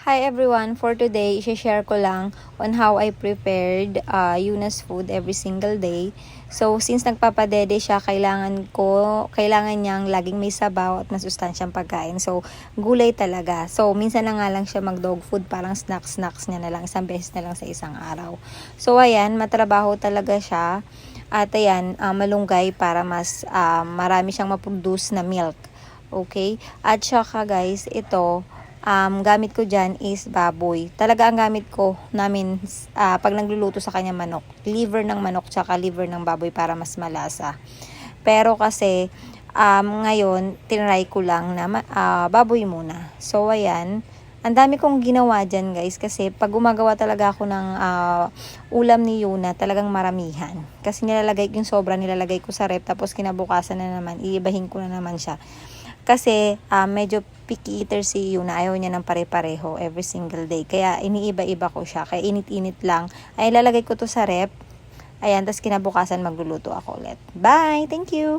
Hi everyone! For today, i-share ko lang on how I prepared Yuna's food every single day. So, since nagpapadede siya, kailangan niyang laging may sabaw at masustansyang pagkain. So, gulay talaga. So, minsan na nga lang siya mag-dog food, parang snacks niya na lang, isang beses na lang sa isang araw. So, ayan, matrabaho talaga siya. At ayan, malunggay para mas marami siyang maproduce na milk. Okay? At saka guys, ito, gamit ko dyan is baboy. Talaga ang gamit ko namin pag nagluluto sa kanya manok. Liver ng manok tsaka liver ng baboy para mas malasa. Pero kasi ngayon tinry ko lang na baboy muna. So ayan, ang dami kong ginawa dyan guys kasi pag gumagawa talaga ako ng ulam ni Yuna talagang maramihan. Kasi yung sobra nilalagay ko sa rep tapos kinabukasan na naman iibahin ko na naman siya. Kasi medyo picky eater si Yuna, ayaw niya ng pare-pareho every single day. Kaya iniiba-iba ko siya. Kaya init-init lang. Ay lalagay ko to sa rep. Ayan, tapos kinabukasan magluluto ako ulit. Bye! Thank you!